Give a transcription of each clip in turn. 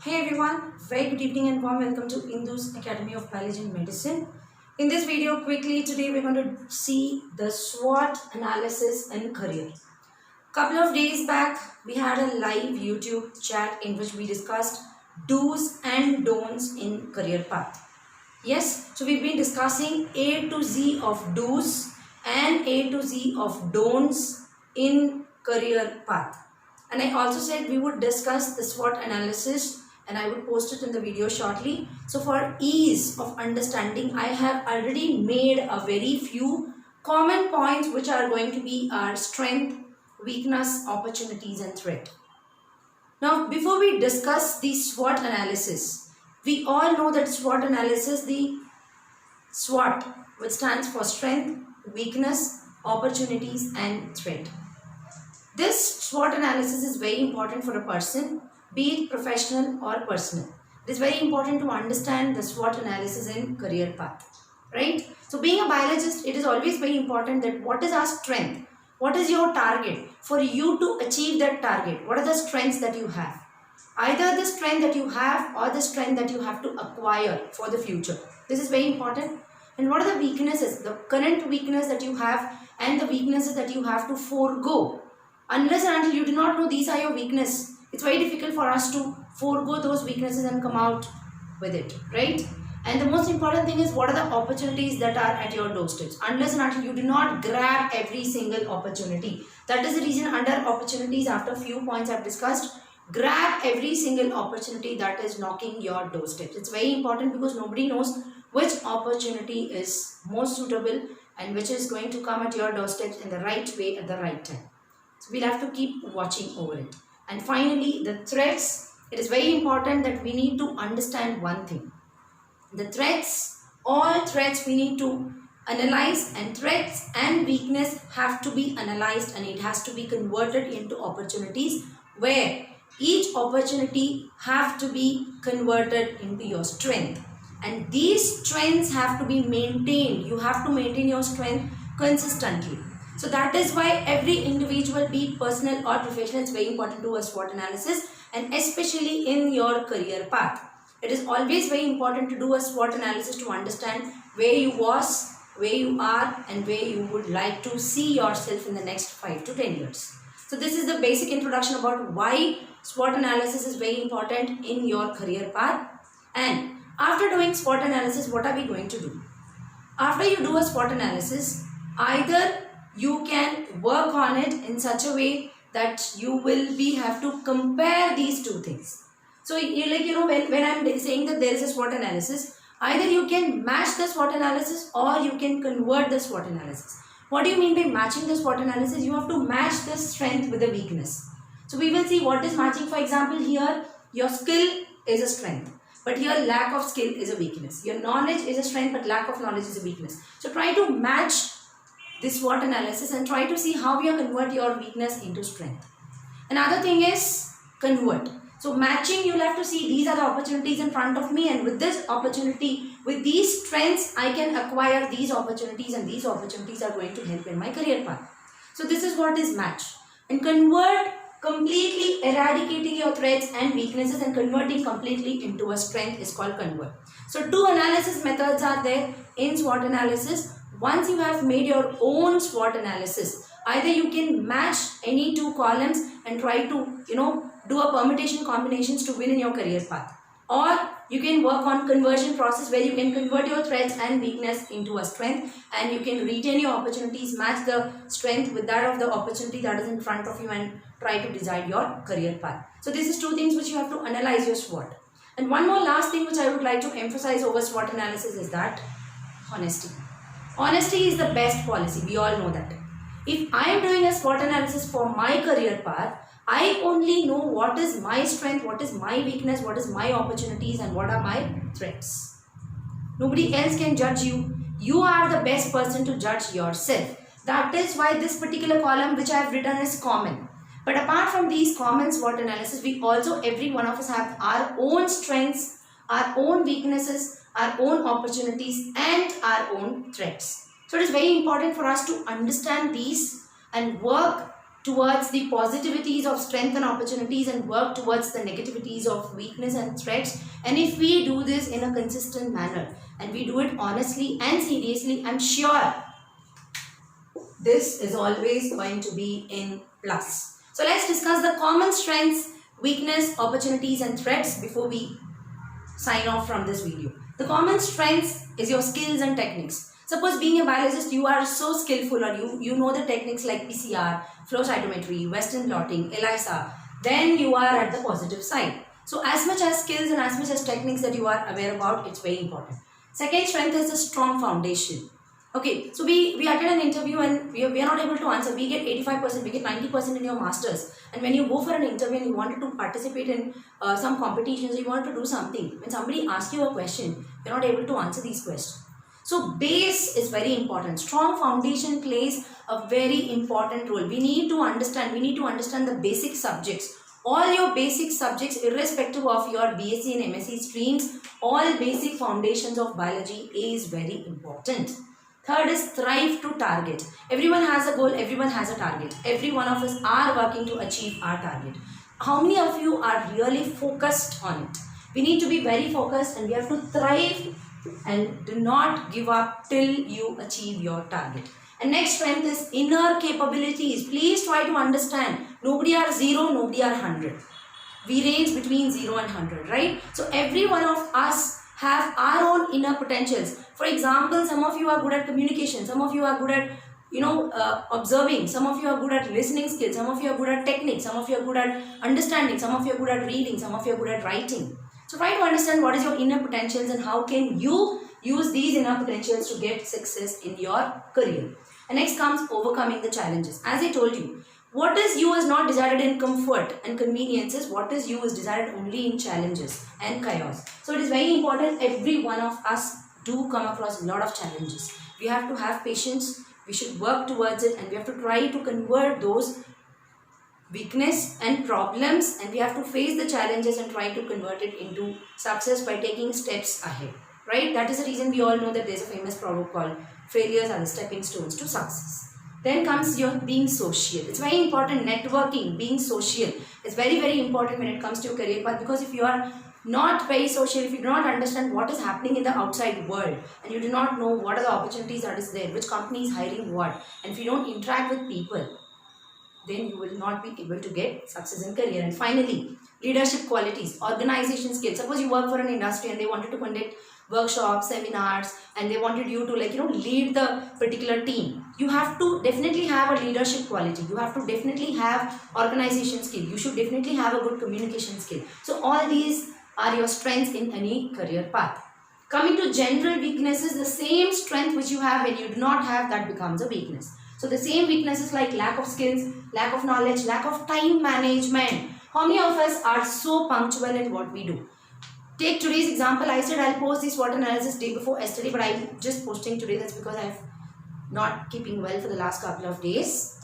Hey everyone, very good evening and warm welcome to Indu's Academy of Biology and Medicine. In this video, quickly today we're going to see the SWOT analysis in career. Couple of days back, we had a live YouTube chat in which we discussed do's and don'ts in career path. Yes, so we've been discussing A to Z of do's and A to Z of don'ts in career path. And I also said we would discuss the SWOT analysis and I would post it in the video shortly. So for ease of understanding, I have already made a very few common points which are going to be our strength, weakness, opportunities and threat. Now before we discuss the SWOT analysis, we all know that SWOT analysis, the SWOT, which stands for strength, weakness, opportunities and threat. This SWOT analysis is very important for a person, be it professional or personal. It is very important to understand the SWOT analysis in career path, right? So being a biologist, it is always very important that what is our strength? What is your target? For you to achieve that target, what are the strengths that you have? Either the strength that you have or the strength that you have to acquire for the future. This is very important. And what are the weaknesses? The current weakness that you have and the weaknesses that you have to forego. Unless and until you do not know these are your weaknesses, it's very difficult for us to forego those weaknesses and come out with it, right? And the most important thing is what are the opportunities that are at your doorsteps. Unless and until you do not grab every single opportunity. That is the reason under opportunities, after a few points I've discussed, grab every single opportunity that is knocking your doorsteps. It's very important because nobody knows which opportunity is most suitable and which is going to come at your doorsteps in the right way at the right time. So we'll have to keep watching over it. And finally, the threats. It is very important that we need to understand one thing. The threats, all threats we need to analyze, and threats and weakness have to be analyzed and it has to be converted into opportunities where each opportunity have to be converted into your strength. And these strengths have to be maintained. You have to maintain your strength consistently. So that is why every individual, be it personal or professional, it's very important to do a SWOT analysis, and especially in your career path. It is always very important to do a SWOT analysis to understand where you was, where you are and where you would like to see yourself in the next 5 to 10 years. So this is the basic introduction about why SWOT analysis is very important in your career path. And after doing SWOT analysis, what are we going to do? After you do a SWOT analysis, either you can work on it in such a way that you will have to compare these two things. So when I'm saying that there is a SWOT analysis, either you can match the SWOT analysis or you can convert the SWOT analysis. What do you mean by matching the SWOT analysis? You have to match the strength with the weakness. So we will see what is matching. For example, here your skill is a strength, but here lack of skill is a weakness. Your knowledge is a strength, but lack of knowledge is a weakness. So try to match this SWOT analysis and try to see how you convert your weakness into strength. Another thing is convert. So matching, you'll have to see these are the opportunities in front of me, and with this opportunity, with these strengths, I can acquire these opportunities, and these opportunities are going to help in my career path. So this is what is match. And convert, completely eradicating your threats and weaknesses and converting completely into a strength is called convert. So two analysis methods are there in SWOT analysis. Once you have made your own SWOT analysis, either you can match any two columns and try to, do a permutation combinations to win in your career path. Or you can work on conversion process where you can convert your threats and weakness into a strength, and you can retain your opportunities, match the strength with that of the opportunity that is in front of you and try to decide your career path. So this is two things which you have to analyze your SWOT. And one more last thing which I would like to emphasize over SWOT analysis is that honesty. Honesty is the best policy. We all know that. If I am doing a SWOT analysis for my career path, I only know what is my strength, what is my weakness, what is my opportunities and what are my threats. Nobody else can judge you. You are the best person to judge yourself. That is why this particular column which I have written is common. But apart from these common SWOT analysis, we also, every one of us have our own strengths, our own weaknesses, our own opportunities and our own threats. So it is very important for us to understand these and work towards the positivities of strength and opportunities and work towards the negativities of weakness and threats. And if we do this in a consistent manner and we do it honestly and seriously, I'm sure this is always going to be in plus. So let's discuss the common strengths, weakness, opportunities and threats before we sign off from this video. The common strengths is your skills and techniques. Suppose being a biologist, you are so skillful, or you know the techniques like PCR, flow cytometry, Western blotting, ELISA, then you are at the positive side. So as much as skills and as much as techniques that you are aware about, it's very important. Second strength is a strong foundation. Okay, so we attend an interview and we are not able to answer. We get 85%, we get 90% in your masters. And when you go for an interview and you wanted to participate in some competitions, you want to do something. When somebody asks you a question, you're not able to answer these questions. So base is very important. Strong foundation plays a very important role. We need to understand the basic subjects. All your basic subjects, irrespective of your BSc and MSc streams, all basic foundations of biology is very important. Third is thrive to target. Everyone has a goal, everyone has a target. Every one of us are working to achieve our target. How many of you are really focused on it? We need to be very focused and we have to thrive and do not give up till you achieve your target. And next strength is inner capabilities. Please try to understand. Nobody are 0, nobody are 100. We range between 0 and 100, right? So every one of us have our own inner potentials. For example, some of you are good at communication, some of you are good at observing, some of you are good at listening skills, some of you are good at technique, some of you are good at understanding, some of you are good at reading, some of you are good at writing. So try to understand what is your inner potentials and how can you use these inner potentials to get success in your career. And next comes overcoming the challenges. As I told you, what is you is not decided in comfort and conveniences. What is you is decided only in challenges and chaos. So it is very important. Every one of us do come across a lot of challenges. We have to have patience. We should work towards it and we have to try to convert those weakness and problems, and we have to face the challenges and try to convert it into success by taking steps ahead, right? That is the reason we all know that there is a famous proverb called failures are the stepping stones to success. Then comes your being social. It's very important. Networking, being social is very, very important when it comes to your career path, because if you are not very social, if you do not understand what is happening in the outside world and you do not know what are the opportunities that is there, which company is hiring what, and if you don't interact with people, then you will not be able to get success in career. And finally, leadership qualities, organization skills. Suppose you work for an industry and they wanted to conduct workshops, seminars, and they wanted you to lead the particular team. You have to definitely have a leadership quality. You have to definitely have organization skill. You should definitely have a good communication skill. So all these are your strengths in any career path. Coming to general weaknesses, the same strength which you have when you do not have, that becomes a weakness. So the same weaknesses like lack of skills, lack of knowledge, lack of time management. How many of us are so punctual in what we do? Take today's example. I said I'll post this SWOT analysis day before yesterday, but I'm just posting today. That's because I'm not keeping well for the last couple of days.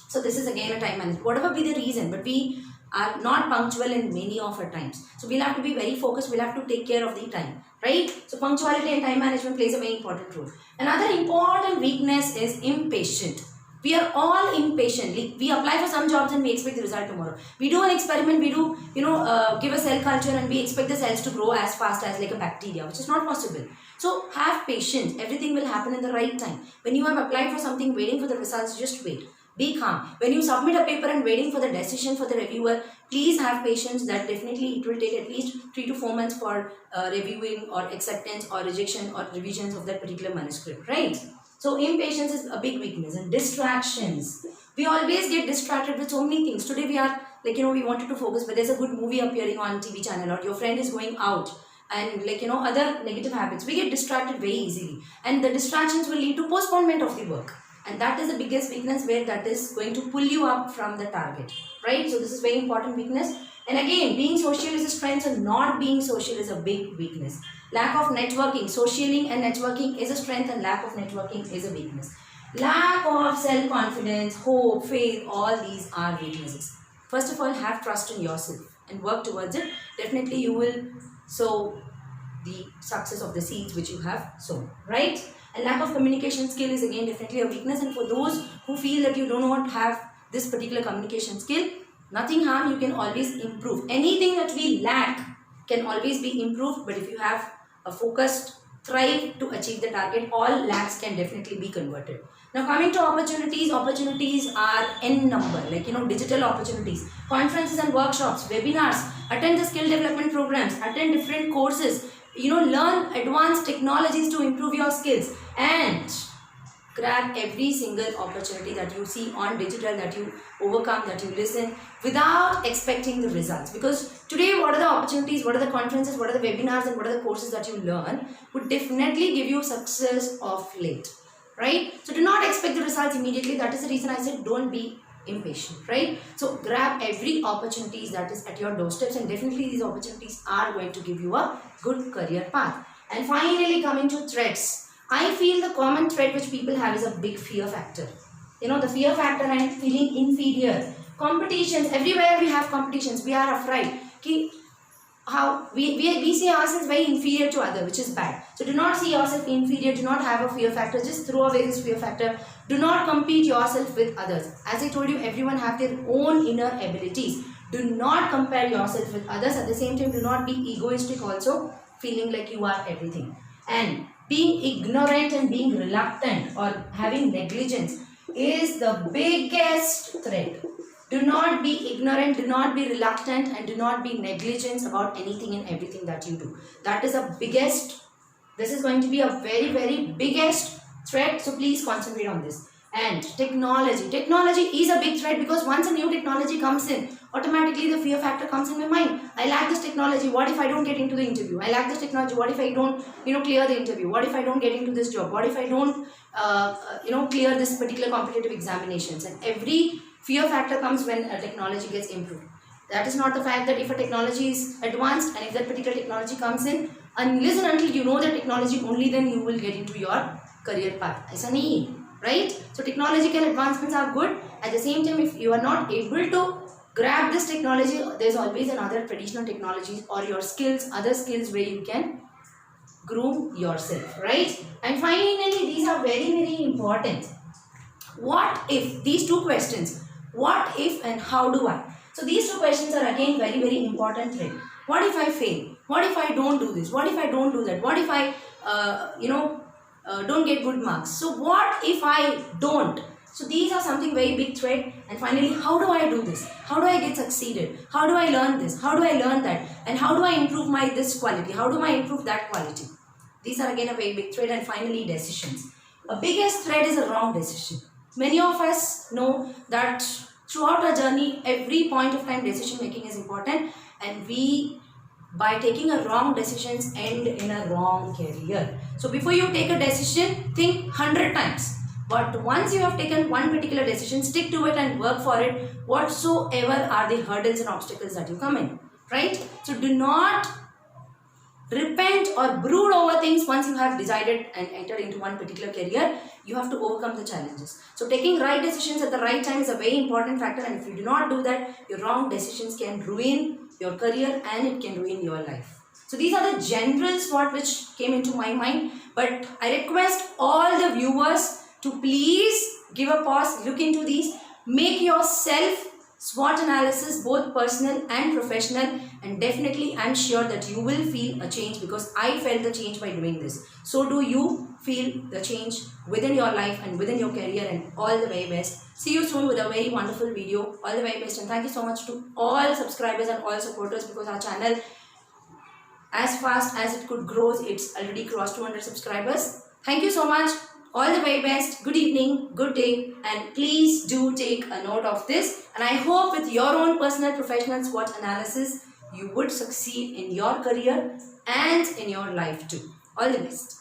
So this is again a time management. Whatever be the reason, but we are not punctual in many of our times. So we'll have to be very focused. We'll have to take care of the time, right? So punctuality and time management plays a very important role. Another important weakness is impatient. We are all impatient. We apply for some jobs and we expect the result tomorrow. We do an experiment, we do, give a cell culture and we expect the cells to grow as fast as like a bacteria, which is not possible. So have patience. Everything will happen in the right time. When you have applied for something, waiting for the results, just wait. Be calm. When you submit a paper and waiting for the decision for the reviewer, please have patience. That definitely it will take at least 3 to 4 months for reviewing or acceptance or rejection or revisions of that particular manuscript, right? So impatience is a big weakness. And distractions. We always get distracted with so many things. Today we are we wanted to focus, but there's a good movie appearing on TV channel or your friend is going out and other negative habits. We get distracted very easily and the distractions will lead to postponement of the work. And that is the biggest weakness, where that is going to pull you up from the target, right? So this is very important weakness. And again, being social is a strength and not being social is a big weakness. Lack of networking. Socialing and networking is a strength and lack of networking is a weakness. Lack of self-confidence, hope, faith, all these are weaknesses. First of all, have trust in yourself and work towards it. Definitely you will sow the success of the seeds which you have sown, right? And lack of communication skill is again definitely a weakness. And for those who feel that you do not have this particular communication skill, nothing harm, you can always improve. Anything that we lack can always be improved, but if you have a focused thrive to achieve the target, all lacks can definitely be converted. Now coming to opportunities, opportunities are n number, like digital opportunities, conferences and workshops, webinars, attend the skill development programs, attend different courses, learn advanced technologies to improve your skills, and grab every single opportunity that you see on digital, that you overcome, that you listen without expecting the results. Because today, what are the opportunities, what are the conferences, what are the webinars, and what are the courses that you learn would definitely give you success of late, right? So do not expect the results immediately. That is the reason I said don't be impatient, right? So grab every opportunities that is at your doorsteps, and definitely these opportunities are going to give you a good career path. And finally, coming to threats, I feel the common threat which people have is a big fear factor. The fear factor and feeling inferior. Competitions, everywhere we have competitions, we are afraid. How we see ourselves very inferior to others, which is bad. So do not see yourself inferior, do not have a fear factor, just throw away this fear factor. Do not compete yourself with others. As I told you, everyone have their own inner abilities. Do not compare yourself with others. At the same time, do not be egoistic also, feeling like you are everything. And being ignorant and being reluctant or having negligence is the biggest threat. Do not be ignorant, do not be reluctant, and do not be negligent about anything and everything that you do. That is the biggest, this is going to be a very, very biggest threat. So please concentrate on this. And technology. Technology is a big threat, because once a new technology comes in, automatically the fear factor comes in my mind. I lack this technology. What if I don't get into the interview? I lack this technology. What if I don't, clear the interview? What if I don't get into this job? What if I don't, clear this particular competitive examinations? And every fear factor comes when a technology gets improved. That is not the fact that if a technology is advanced and if that particular technology comes in, unless and until you know the technology, only then you will get into your career path. Aisa nahi hai, right? So technological advancements are good. At the same time, if you are not able to grab this technology, there is always another traditional technologies or your skills, other skills where you can groom yourself, right? And finally, these are very, very important. What if, these two questions, what if and how do I? So these two questions are again very, very important thing. What if I fail? What if I don't do this? What if I don't do that? What if I, don't get good marks? So what if I don't? So these are something very big threat. And finally, how do I do this? How do I get succeeded? How do I learn this? How do I learn that? And how do I improve my this quality? How do I improve that quality? These are again a very big threat. And finally, decisions. A biggest threat is a wrong decision. Many of us know that throughout our journey, every point of time decision making is important, and we, by taking a wrong decisions, end in a wrong career. So before you take a decision, think 100 times. But once you have taken one particular decision, stick to it and work for it, whatsoever are the hurdles and obstacles that you come in, right? So do not repent or brood over things. Once you have decided and entered into one particular career, you have to overcome the challenges. So taking right decisions at the right time is a very important factor, and if you do not do that, your wrong decisions can ruin your career and it can ruin your life. So these are the general SWOT which came into my mind, but I request all the viewers to please give a pause, look into these, make yourself SWOT analysis, both personal and professional, and definitely I'm sure that you will feel a change, because I felt the change by doing this. So do you feel the change within your life and within your career, and all the very best. See you soon with a very wonderful video. All the very best, and thank you so much to all subscribers and all supporters, because our channel, as fast as it could grow, it's already crossed 200 subscribers. Thank you so much. All the very best. Good evening, good day, and please do take a note of this. And I hope with your own personal professional SWOT analysis, you would succeed in your career and in your life too. All the best.